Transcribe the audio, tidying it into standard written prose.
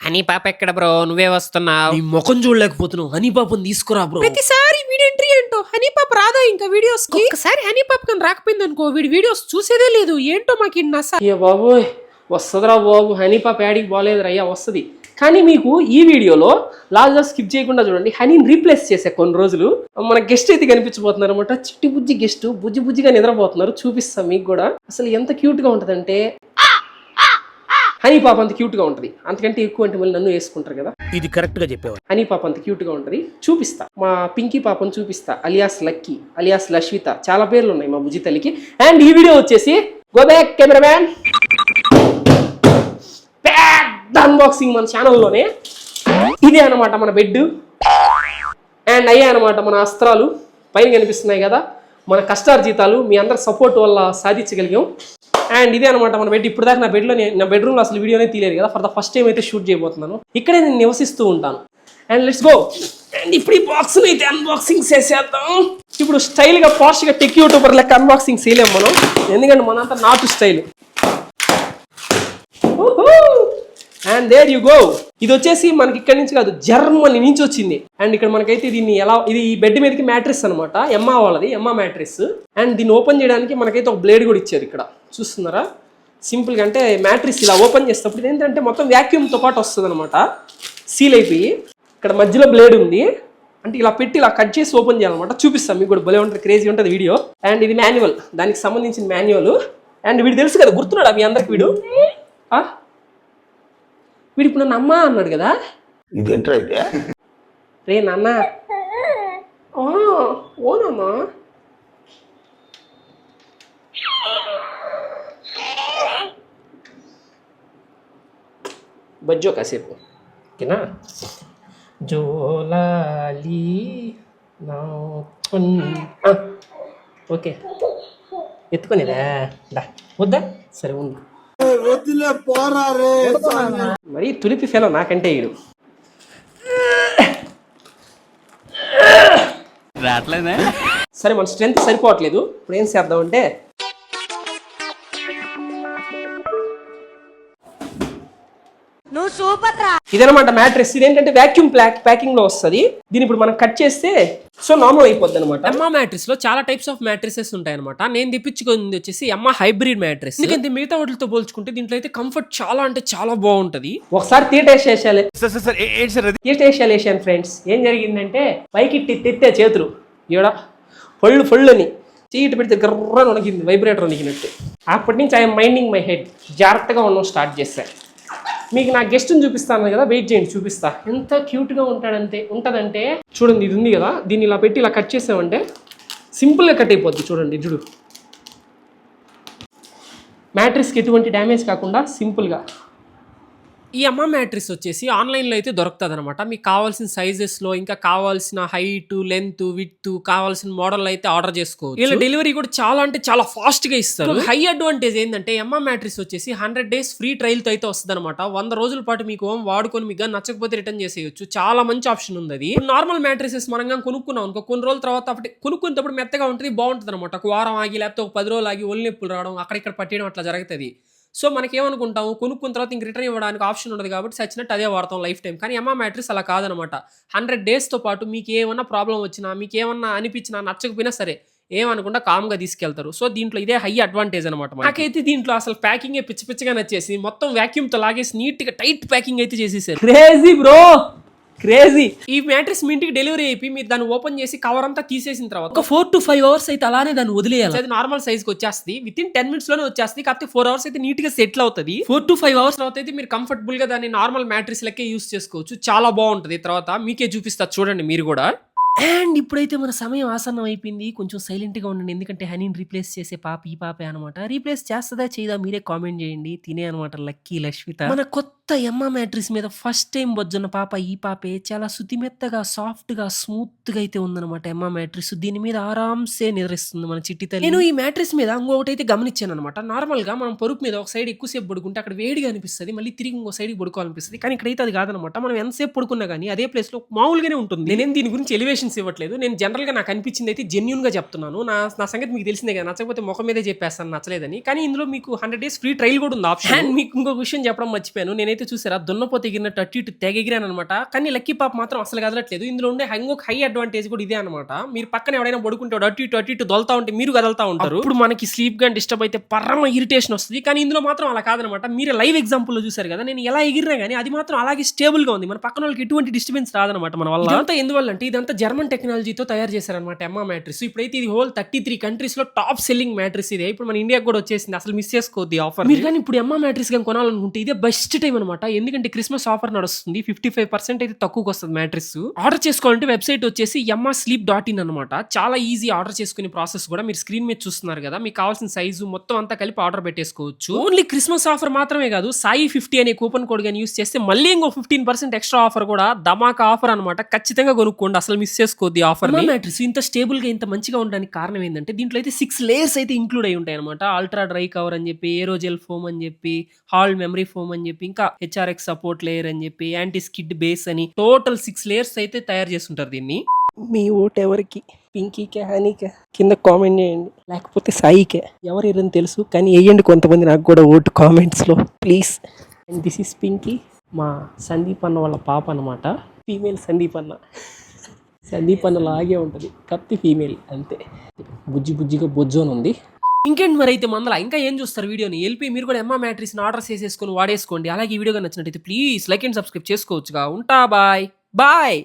Honey పాప ఎక్కడ bro? నువ్వే వస్తున్నావు. నీ ముఖం చూడలేకపోతున్నావు. హనీ పాపని తీసుకురా బ్రో. ప్రతిసారి వీడి ఎంట్రీ ఏంటో హనీ పాప రాదా ఇంకా వీడియోస్ కి? ఒకసారి హనీ పాప కానీ రాకపోయింది అనుకో, వీడి వీడియోస్ చూసేదే లేదు. ఏంటో మాకు నస. అయ్యో బాబోయ్, వస్తుందిరా బాబు. హనీ పాప యాడికి బాగాలేదురా అయ్యా, వస్తుంది. కానీ మీకు ఈ వీడియోలో లాస్ట్ స్కిప్ చేయకుండా చూడండి, హనీని రీప్లేస్ చేసే కొన్ని రోజులు మన గెస్ట్ అయితే కనిపించబోతున్నారు అనమాట. చిట్టి బుజ్జి గెస్ట్ బుజ్జి బుజ్జిగా నిద్రపోతున్నారు. చూపిస్తాం మీకు కూడా. అసలు ఎంత క్యూట్ గా ఉంటదంటే హనీ పాప అంత క్యూట్ గా ఉంటది. అంతకంటే ఎక్కువ అంటే మళ్ళీ నన్ను వేసుకుంటారు కదా. ఇది కరెక్ట్ గా చెప్పేవాడు. హనీ పాప అంత క్యూట్ గా ఉంటది. చూపిస్తా మా పింకీ పాపను చూపిస్తా. అలియాస్ లక్కీ, అలియాస్ లష్విత, చాలా పేర్లు ఉన్నాయి మా బుజ్జి తల్లికి. అండ్ ఈ వీడియో వచ్చేసి గో బ్యాక్ కెమెరామ్యాన్, పెద్ద అన్బాక్సింగ్ మన ఛానల్లోనే. ఇదే అనమాట మన బెడ్. అండ్ అయ్యే అనమాట మన అస్త్రాలు. పైన కనిపిస్తున్నాయి కదా మన కష్టార్జితాలు. మీ అందరి సపోర్ట్ వల్ల సాధించగలిగాం. అండ్ ఇదే అనమాట మన బెడ్. ఇప్పుడు దాకా నా బెడ్రూమ్లో అసలు వీడియోనే తీయలేదు కదా. ఫర్ ద ఫస్ట్ టైం అయితే షూట్ చేయబోతున్నాను. ఇక్కడే నేను నివసిస్తూ ఉంటాను. And let's go. అండ్ ఇప్పుడు ఈ బాక్స్ అయితే అన్బాక్సింగ్ చేసేద్దాం. ఇప్పుడు స్టైల్ గా పాష్ గా టెక్ యూట్యూబర్ లెక్క అన్బాక్సింగ్ చేయలేము మనం, ఎందుకంటే మనంతా నాటు style. And there you go. ఇది వచ్చేసి మనకి ఇక్కడి నుంచి కాదు, జర్మనీ నుంచి వచ్చింది. అండ్ ఇక్కడ మనకైతే దీన్ని ఇది ఈ బెడ్ మీదకి మ్యాట్రిస్ అనమాట. ఎమ్మా వాళ్ళది, ఎమ్మా మ్యాట్రిస్. అండ్ దీన్ని ఓపెన్ చేయడానికి మనకైతే ఒక బ్లేడ్ కూడా ఇచ్చారు. ఇక్కడ చూస్తున్నారా, సింపుల్గా అంటే మ్యాట్రిస్ ఇలా ఓపెన్ చేసేటప్పుడు ఏంటంటే మొత్తం వ్యాక్యూమ్తో పాటు వస్తుంది అనమాట, సీల్ అయిపోయి. ఇక్కడ మధ్యలో బ్లేడ్ ఉంది. అంటే ఇలా పెట్టి ఇలా కట్ చేసి ఓపెన్ చేయాలన్నమాట. చూపిస్తాం మీకు కూడా, భలే ఉంటుంది, క్రేజీ ఉంటుంది వీడియో. అండ్ ఇది మాన్యువల్, దానికి సంబంధించిన మాన్యువల్. అండ్ వీడు తెలుసు కదా, గుర్తున్నాడా మీ అందరికి వీడు? వీడు ఇప్పుడు నన్ను అమ్మ అన్నాడు కదా. రే నాన్న, ఓనమ్మా. బజ్జో కాసేపు ఓకేనా. జోలాలి ఓకే, ఎత్తుకునేదా వద్దా? సరే ఉంది. మరి తులిపి ఫెలో నాకంటే ఈడు. సరే మన స్ట్రెంత్ సరిపోవట్లేదు. ఇప్పుడు ఏం చేద్దాం అంటే ఇదనమాట మ్యాట్రెస్. ఇదేంటంటే వ్యాక్యూమ్ ప్యాకింగ్ లో వస్తుంది. దీని ఇప్పుడు మనం కట్ చేస్తే సో నార్మల్ అయిపోద్ది అనమాట. ఎమ్మా మ్యాట్రిస్ లో చాలా టైప్స్ ఆఫ్ మ్యాట్రిసెస్ ఉంటాయి అనమాట. నేను తెప్పించుకుంది వచ్చేసి ఎమ్మా హైబ్రిడ్ మ్యాట్రిస్. ఎందుకంటే మిగతా వాటితో పోల్చుకుంటే దీంట్లో అయితే కంఫర్ట్ చాలా అంటే చాలా బాగుంటది. ఒకసారి తీటేసాలేసాను ఫ్రెండ్స్. ఏం జరిగిందంటే పైకి తెత్తే చేతులు ఈడ ఫళ్ళు అని చీటు పెడితే గర్రని వణికింది, వైబ్రేటర్ వణికినట్టు. అప్పటి నుంచి ఐఎమ్ మైండింగ్ మై హెడ్. జాగ్రత్తగా ఉండడం స్టార్ట్ చేశాను. మీకు నా గెస్ట్ని చూపిస్తాను కదా, వెయిట్ చేయండి చూపిస్తా. ఎంత క్యూట్గా ఉంటుందంటే చూడండి. ఇది ఉంది కదా, దీన్ని ఇలా పెట్టి ఇలా కట్ చేసామంటే సింపుల్గా కట్ అయిపోద్ది. చూడండి చూడు, మ్యాట్రిస్కి ఎటువంటి డ్యామేజ్ కాకుండా సింపుల్గా. ఈ అమ్మ మ్యాట్రిస్ వచ్చేసి ఆన్లైన్లో అయితే దొరుకుతుంది అనమాట. మీకు కావాల్సిన సైజెస్లో, ఇంకా కావాల్సిన హైట్, లెంత్, విడ్త్, కావాల్సిన మోడల్ అయితే ఆర్డర్ చేసుకోవచ్చు. వీళ్ళ డెలివరీ కూడా చాలా అంటే చాలా ఫాస్ట్గా ఇస్తారు. హై అడ్వాంటేజ్ ఏంటంటే ఎమ్మ మ్యాట్రిస్ వచ్చేసి 100 days ఫ్రీ ట్రయల్తో అయితే వస్తుంది అనమాట. 100 రోజుల పాటు మీకు వాడుకొని మీకు నచ్చకపోతే రిటర్న్ చేసేయచ్చు. చాలా మంచి ఆప్షన్ ఉంది అది. నార్మల్ మ్యాట్రిసెస్ మనం కొనుక్కున్నాం అనుకో, కొన్ని రోజుల తర్వాత కొనుక్కునేటప్పుడు మెత్తగా ఉంటుంది, బాగుంటుంది అనమాట. ఒక వారం ఆగి లేకపోతే ఒక 10 రోజులు ఆగి ఒళ్ళు నొప్పులు రావడం, అక్కడిక్కడ పట్టేయడం అట్లా జరుగుతుంది. సో మనకేమనుకుంటాము, కొనుక్కున్న తర్వాత ఇంక రిటర్న్ ఇవ్వడానికి ఆప్షన్ ఉండదు కాబట్టి సచ్చినట్టు అదే వాడతాం లైఫ్ టైం. కానీ ఎమ్మా మ్యాట్రిస్ అలా కాదనమాట. 100 daysతో పాటు మీకు ఏమన్నా ప్రాబ్లం వచ్చినా, మీకు ఏమన్నా అనిపించినా, నచ్చకపోయినా సరే ఏమనుకుంటా కామ్గా తీసుకెళ్తారు. సో దీంట్లో ఇదే హై అడ్వాంటేజ్ అనమాట. నాకైతే దీంట్లో అసలు ప్యాకింగ్ పిచ్చిగా నచ్చేసి మొత్తం వ్యాక్యూమ్తో లాగేసి నీట్గా టైట్ ప్యాకింగ్ అయితే చేసేసారు. Crazy bro, crazy. ఈ మ్యాట్రిస్ మీ ఇంటికి డెలివరీ అయిపోయి మీరు దాన్ని ఓపెన్ చేసి కవర్ అంతా తీసేసిన తర్వాత ఒక 4 to 5 hours అయితే అలానే దాన్ని వదిలేయాలి. అది నార్మల్ సైజ్కి వచ్చేస్తుంది. వితిన్ 10 minutes లోనే వచ్చేస్తుంది. కాకపోతే 4 hours అయితే నీట్ గా సెటిల్ అవుతుంది. 4 to 5 hours తర్వాత అయితే మీరు కంఫర్టబుల్ గా దాన్ని నార్మల్ మ్యాట్రిస్ లెక్కే యూస్ చేసుకోవచ్చు. చాలా బాగుంటుంది. తర్వాత మీకే చూపిస్తా చూడండి మీరు కూడా. అండ్ ఇప్పుడైతే మన సమయం ఆసన్నం అయిపోయింది. కొంచెం సైలెంట్గా ఉండండి, ఎందుకంటే హనీని రీప్లేస్ చేసే పాప ఈ పాపే అనమాట. రీప్లేస్ చేస్తుందా చేయదా మీరే కామెంట్ చేయండి. తినే అనమాట లక్కీ లష్విత. మన కొత్త ఎమ్మ మ్యాట్రిస్ మీద ఫస్ట్ టైం బొజ్జున్న పాప ఈ పాపే. చాలా శుతిమెత్తగా, సాఫ్ట్గా, స్మూత్గా అయితే ఉందన్నమాట ఎమ్మ మ్యాట్రిస్. దీని మీద ఆరామ్సే నిద్రిస్తుంది మన చిట్టి తల్లి. నేను ఈ మ్యాట్రిస్ మీద ఇంకొకటి అయితే గమనించాను అనమాట. నార్మల్గా మనం పరుపు మీద ఒక సైడ్ ఎక్కువసేపు పడుకుంటే అక్కడ వేడిగా అనిపిస్తుంది, మళ్ళీ తిరిగి ఇంకో సైడ్కి పడుకోవాలనిపిస్తుంది. కానీ ఇక్కడైతే అది కాదనమాట. మనం ఎంతసేపు పడుకున్నా కానీ అదే ప్లేస్లో మామూలుగానే ఉంటుంది. నేనేం దీని గురించి ఎలివేషన్ ఇవ్వట్లేదు. నేను జనరల్ గా నాకు అనిపించింది అయితే జెన్యూన్ గా చెప్తున్నాను. నా సంగతి మీకు తెలిసిందే కదా, నచ్చకపోతే ముఖం మీదే చెప్పేస్తాను నచ్చలేదని. కానీ ఇందులో మీకు 100 days ఫ్రీ ట్రయల్ కూడా ఉంది ఆప్షన్. అండ్ మీకు ఇంకొక విషయం చెప్పడం మర్చిపోయాను. నేనైతే నేనైతే చూసారా దున్నపోతే ఎగిరినట్టు అటు ఇటు తెగ ఎగిరాను అనమాట. కానీ లక్కీ పాప మాత్రం అసలు కదలట్లేదు. ఇందులో ఉండే ఇంకొక హై అడ్వాంటేజ్ కూడా ఇదే అనమాట. మీరు పక్కన ఎవడైనా పడుకుంటాడు అటు ఇటు దొల్తా ఉంటే మీరు కదలుతా ఉంటారు. ఇప్పుడు మనకి స్లీప్ గా డిస్టర్బ్ అయితే పరమ ఇరిటేషన్ వస్తుంది. కానీ ఇందులో మాత్రం అలా కాదనమాట. మీరు లైవ్ ఎగ్జాంపుల్ లో చూసారు కదా, నేను ఎలా ఎగిరినా కానీ అది మాత్రం అలాగే స్టేబుల్ గా ఉంది. మన పక్కన వాళ్ళకి ఎటువంటి డిస్టర్బెన్స్ రాదనమాట మన వల్ల. ఇదంతా ఎందువల్ల అంటే ఇదంతా జర్మన్ టెక్నాలజీతో తయారు చేశారనమాట ఎమ్మా మ్యాట్రిస్. ఇప్పుడైతే ఇది హోల్ 33 కంట్రీస్ లో టాప్ సెల్లింగ్ మ్యాట్రిస్ ఇదే. ఇప్పుడు మన ఇండియాకి కూడా వచ్చేసింది. అసలు మిస్ చేసుకోవద్దు ఆఫర్. మీరు కానీ ఇప్పుడు ఎమ్మా మ్యాట్రిస్ కానీ కొనాలనుకుంటే ఇదే బెస్ట్ టైం అనమాట. ఎందుకంటే క్రిస్మస్ ఆఫర్ నడుస్తుంది. 55% అయితే తక్కువకి వస్తుంది మ్యాట్రిస్. ఆర్డర్ చేసుకోవాలంటే వెబ్సైట్ వచ్చేసి emmasleep.in అనమాట. చాలా ఈజీ ఆర్డర్ చేసుకునే ప్రాసెస్ కూడా. మీరు స్క్రీన్ మీద చూస్తున్నారు కదా, మీకు కావాల్సిన సైజు మొత్తం అంతా కలిపి ఆర్డర్ పెట్టేసుకోవచ్చు. ఓన్లీ క్రిస్మస్ ఆఫర్ మాత్రమే కాదు, సాయి 50 అనే కూపన్ కోడ్ కానీ యూస్ చేస్తే మళ్ళీ ఇంకో 15% ఎక్స్ట్రా ఆఫర్ కూడా ధమాకా ఆఫర్ అనమాట. ఖచ్చితంగా కొనుక్కోండి, అసలు మిస్ చేసుకోవద్దు ఈ ఆఫర్. మ్యాట్రిస్ ఇంత స్టేబుల్ గా ఇంత మంచిగా ఉండడానికి కారణం ఏంటంటే దీంట్లో అయితే 6 లేయర్స్ అయితే ఇంక్లూడ్ అయి ఉంటాయి అనమాట. అల్ట్రా డ్రై కవర్ అని చెప్పి, ఏరోజెల్ ఫోమ్ అని చెప్పి, హాల్ మెమరీ ఫోమ్ అని చెప్పి, ఇంకా HRX సపోర్ట్ లేయర్ అని చెప్పి, యాంటీ స్కిడ్ బేస్ అని టోటల్ 6 లేయర్స్ అయితే తయారు చేస్తుంటారు దీన్ని. మీ ఓట్ ఎవరికి? పింకీకే, హనీకే? కింద కామెంట్ చేయండి. లేకపోతే సాయికే? ఎవరు ఏరని తెలుసు కానీ వేయండి కొంతమంది నాకు కూడా ఓటు కామెంట్స్ లో please. And this is Pinky, మా సందీప్ అన్న వాళ్ళ పాప అనమాట. ఫీమేల్ సందీప్ అన్న. సందీప్ అన్న లాగే ఉంటుంది, కత్తి ఫీమేల్ అంతే. బుజ్జిగా బొజ్జోన్ ఉంది. ఇంకేంటి మరి అయితే మందల ఇంకా ఏం చూస్తారు వీడియోని వెళ్ళి మీరు కూడా ఎమ్మా మ్యాట్రిస్ని ఆర్డర్ చేసేసుకొని వాడేసుకోండి. అలాగే ఈ వీడియో నచ్చినట్టయితే ప్లీజ్ లైక్ అండ్ సబ్స్క్రైబ్ చేసుకోవచ్చుగా. ఉంటా, బాయ్ బాయ్.